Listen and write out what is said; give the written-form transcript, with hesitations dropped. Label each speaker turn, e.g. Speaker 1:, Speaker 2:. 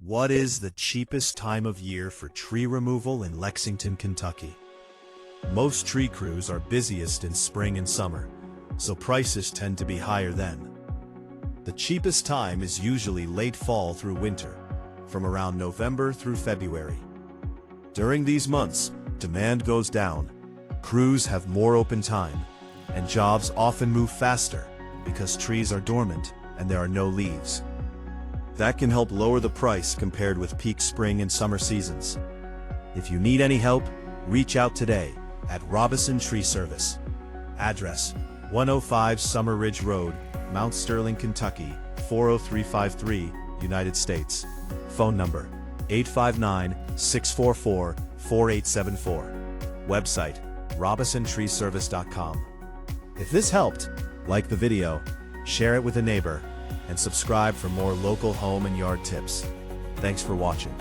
Speaker 1: What is the cheapest time of year for tree removal in Lexington, Kentucky? Most tree crews are busiest in spring and summer, so prices tend to be higher then. The cheapest time is usually late fall through winter, from around November through February. During these months, demand goes down, crews have more open time, and jobs often move faster because trees are dormant and there are no leaves. That can help lower the price compared with peak spring and summer seasons. If you need any help, reach out today at Robison Tree Service. Address: 105 Summer Ridge Road, Mount Sterling, Kentucky, 40353, United States. Phone number: 859-644-4874. Website: robisontreeservice.com. If this helped, like the video, share it with a neighbor, and subscribe for more local home and yard tips. Thanks for watching.